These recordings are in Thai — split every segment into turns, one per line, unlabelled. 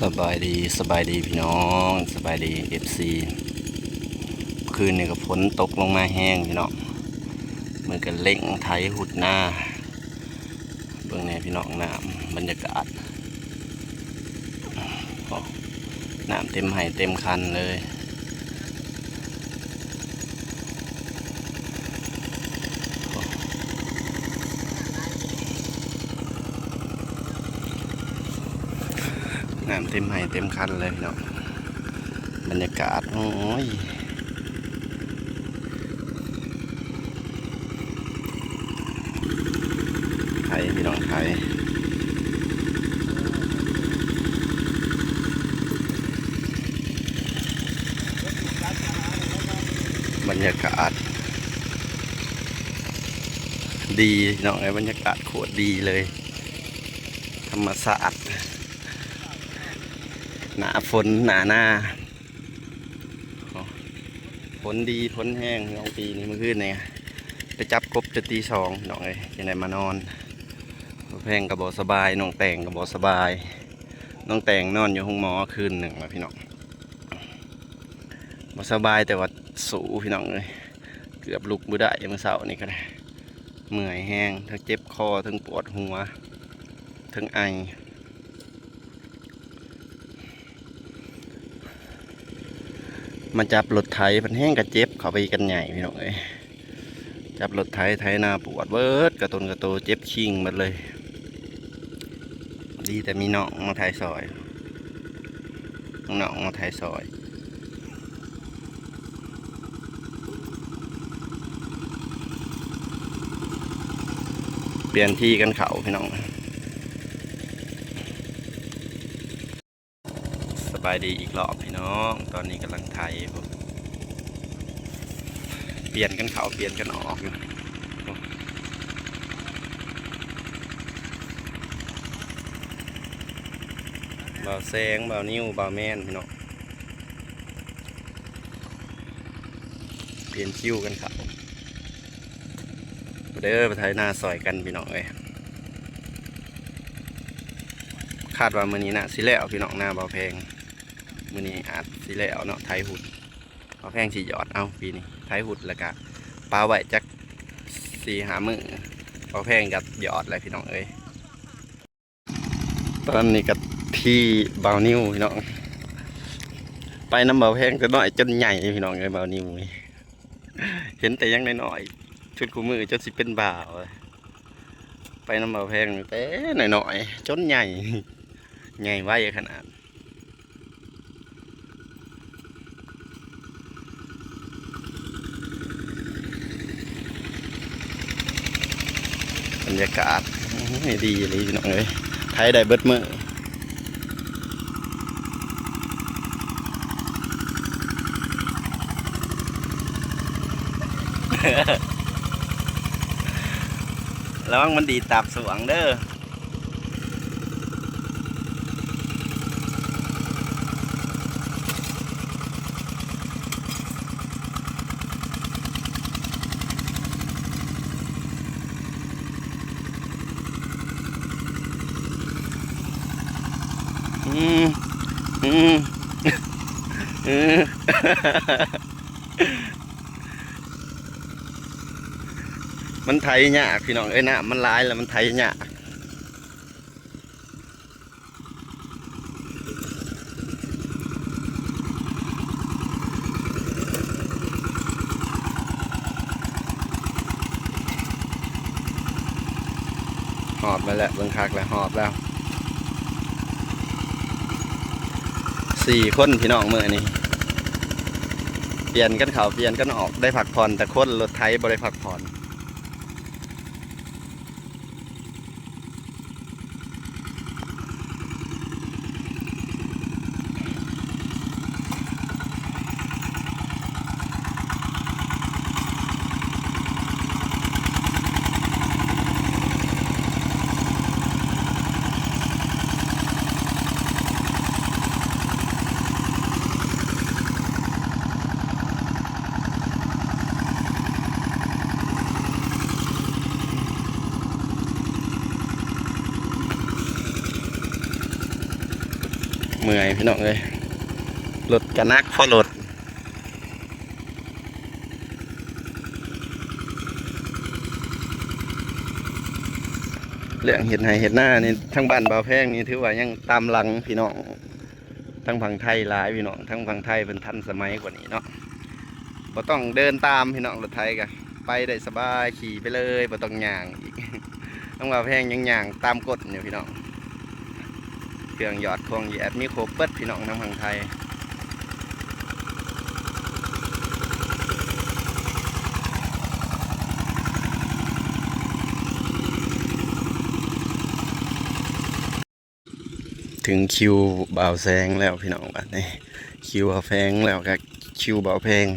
สบายดีสบายดีพี่น้องสบายดีFC คืนนี้ก็ฝนตกลงมาแห้งพี่น้องมันก็เล่งไถหุดหน้าเบื้องในพี่น้องน้ำบรรยากาศน้ำเต็มไหเต็มคันเลยน้ำเต็มไหเต็มคันเลยพี่น้องบรรยากาศโอ้ยไทยพี่น้องไทยบรรยากาศดีพี่น้องไอ้บรรยากาศโคตรดีเลยธรรมศาสตร์หนาฝนหน้าฝนดีฝนแห้งน้องปีนี้เมื่อคืนเนี่ยไปจับกบจะตีสองน้องเลยยังไงมานอนแพงกับบสบายน้องแต่งกับบสบายน้องแต่งนอนอยู่ห้องหมอคืนหนึ่งแล้วพี่น้องบสบายแต่ว่าสูพี่น้องเลยเกือบลุกมือได้เมื่อเช้านี่ก็ได้เมื่อยแห้งทั้งเจ็บคอทั้งปวดหัวทั้งไอมาจับรถไถมันแห้งกระเจ็บเขาไปกันใหญ่พี่น้องเอ้ยจับรถไถหน้าปวดเบิดกระตุนกระโตเจ็บชิงหมดเลยดีแต่มีน้องมาไถซอยน้องมาไถซอยเปลี่ยนที่กันเขาพี่น้องสบายดีอีกรอบพี่น้องตอนนี้กำลังไถผมเปลี่ยนกันเขาเปลี่ยนกันออกอยู่เบาแซงเบานิ้วเบาแม่นพี่น้องเปลี่ยนคิ้วกันเขาเด้อไปไถนาซอยกันพี่น้องเอ้ยคาดว่ามื้อนี้นะสิแล้วพี่น้องหน้าเบาแพงมื้อนี้อาจสิแล้วเนาะไถหุดเบาแพงสิหยอดเอาปีนี้ไถหุดแล้วก็ปลาไว้จัก4-5 มื้อเบาแพงกับหยอดอะไรพี่น้องเอ้ยตอนนี้ก็ที่เบานิ้วพี่น้องไปน้ำเบาแพงก็น้อยจนใหญ่พี่น้องเลยเบานิ้วเห็นแต่ยังน้อยๆชุดคู่มือจนสิเป็นบ่าวไปน้ำเบาแพงแต่น้อยๆจนใหญ่ใหญ่ไว้ขนาดบรรยากาศดีเลยพี่น้องเลยไทยได้เบิดมือแล้วมันดีตาบสว่างเด้ออืมอืมอืมมันไถยากพี่น้องเอ้ยนะมันลายแล้วมันไถยากหอบไปแล้วเบิ่งคักแล้วหอบแล้ว4 คนพี่น้องมื้อนี้เปลี่ยนกันเขาเปลี่ยนกันออกได้ผักผ่อนแต่คนรถไถบ่ได้ผักผ่อน เมื่อยพี่น้องเลยรถกระนักพอรถเรื่องเห็ดไห่เห็ดหน้านี่ทั้งบ้านบ่าวแพงนี่ถือว่ายังตามหลังพี่น้องทั้งฝั่งไทยหลายพี่น้องทั้งฝั่งไทยเป็นทันสมัยกว่านี้เนาะบ่ต้องเดินตามพี่น้องรถไทยกันไปได้สบายขี่ไปเลยบ่ต้องย่างอีกทั้งบ่าวแพงยังย่างตามกฎอยู่พี่น้องเครื่องหยอดควงเหยียดมีโครบเปิดพี่น้องทั้งฝั่งไทยถึงคิวบ่าวแซงแล้วพี่น้องบัดนี้คิวบ่าวแพงแล้วก็คิวบ่าวแพง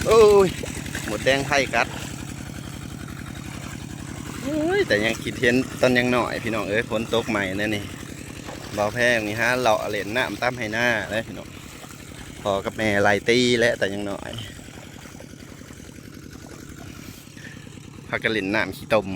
โอ้ยหมดแดงไผ่กัดโอ้ยแต่ยังคิดเห็นตอนยังหน่อยพี่น้องเอ้ยฝนตกใหม่นั่นนี่บ่าวแพงนี่ฮะเลาะเล่นน้ำตั้มให้หน้าแล้วพี่น้องพอกับแม่ไล่ตีและแต่ยังหน่อยพักกระลินน้ำขี้ตม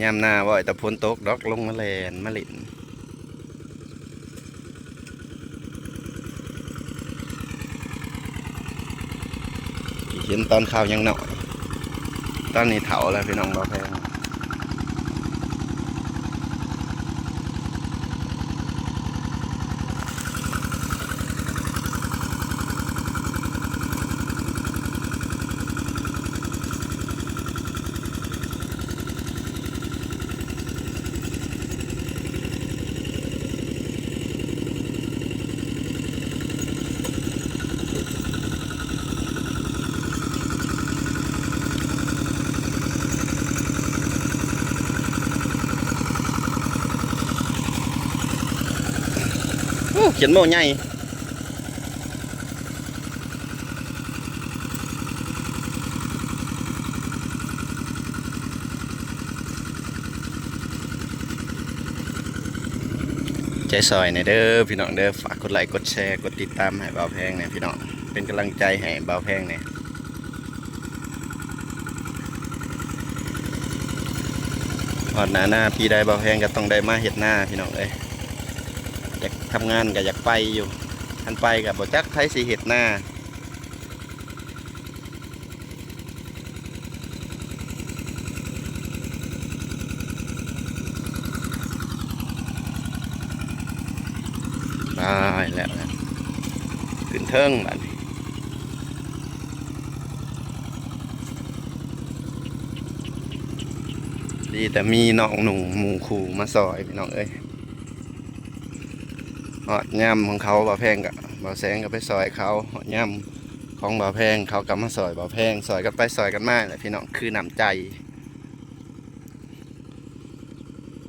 ยามหน้าบ่อยแต่ฝนตกดอกลงมาแลนมาหลินเห็นตอนข้าวยังหน่อยตอนนี้เถาแล้วพี่น้องบ่าวแพงเขียนโม่ใหญ่ใจซอยในเด้อพี่น้องเด้อฝากกดไลค์กดแชร์กดติดตามให้บ่าวแพงเนี่ยพี่น้องเป็นกำลังใจให้บ่าวแพงเนี่ยพอดหน้าปีใดบ่าวแพงก็ต้องได้มาเฮ็ดหน้าพี่น้องเอ้ยอยากทำงานก็อยากไปอยู่ทันไปกับบ่จักไผสิเฮ็ดหน้าได้แล้วขึ้นเทิงบัดนี้ดีแต่มีน้องหนุ่มหมู่คู่มาซอยพี่น้องเอ้ยหอดย่ำของเขาบ่าวแพงกับบ่าวแสงก็ไปซอยเขาหอดย่ำของบ่าวแพงเขากลับมาซอยบ่าวแพงซอยกันไปซอยกันมาแหละพี่น้องคือน้ำใจ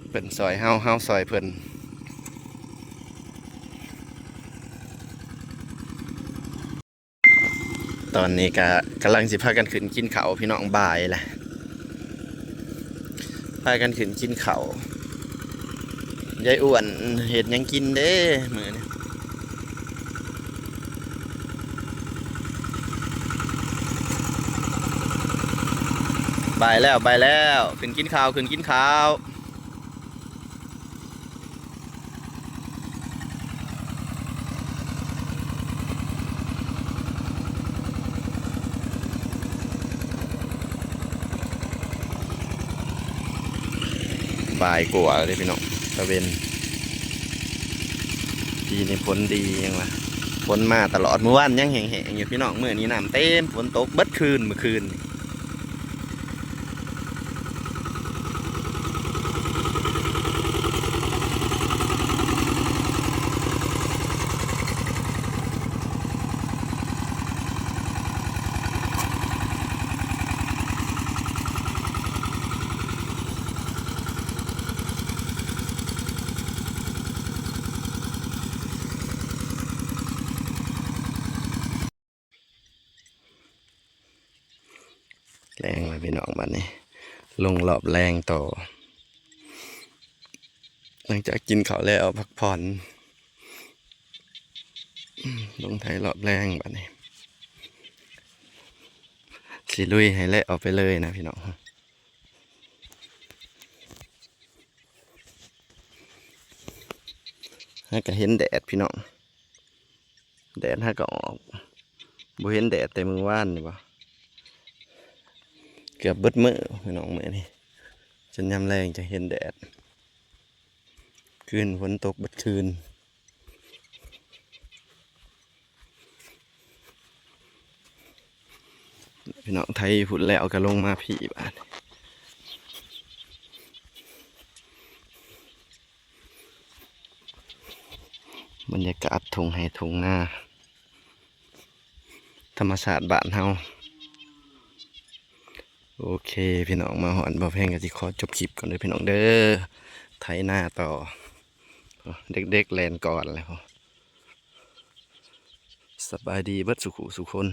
เพิ่นซอยเฮาซอยเพิ่นตอนนี้ก็กำลังสิพากันขึ้นกินเขาพี่น้องบ่ายแหละพากันขึ้นกินเขายายอ้วนเห็ดยังกินเด้เหมือนบ่ายแล้วขึ้นกินข้าวขึ้นกินข้าวบ่ายกว่าเลยพี่น้องตะเวนดีนี่ฝนดียังวะฝนมาตลอดเมื่อวานยังแห้งๆอยู่พี่น้องเมื่อนี้น้ำเต็มฝนตกเบิดคืนเมื่อคืน รงเลยพี่น้องบัดนี้ ลงรอบแรงต่อ หลังจากกินข้าวแล้วพักผ่อนลงไถรอบแรงบัดนี้สิลุยให้เละออกไปเลยนะพี่น้องให้ก็เห็นแดดพี่น้องแดดให้ก็ออกบ่เห็นแดดแต่มือว่านนี่บ่เกือบเบิดมือพี่น้องมื้อนี้จนยามแรงจะเห็นแดดคืนฝนตกเบิดคืนพี่น้องไทยผุดแล้วก็ลงมาพี่บ้านบรรยากาศทงไห้ทงหน้าธรรมชาติบ้านเฮาโอเคพี่น้องมาหอนบ่แพงก็สิขอจบคลิปก่อนเด้อพี่น้องเด้อไถหน้าต่อเด็กๆแลนก่อนแล้วสบายดีเบิดสุขุสุคน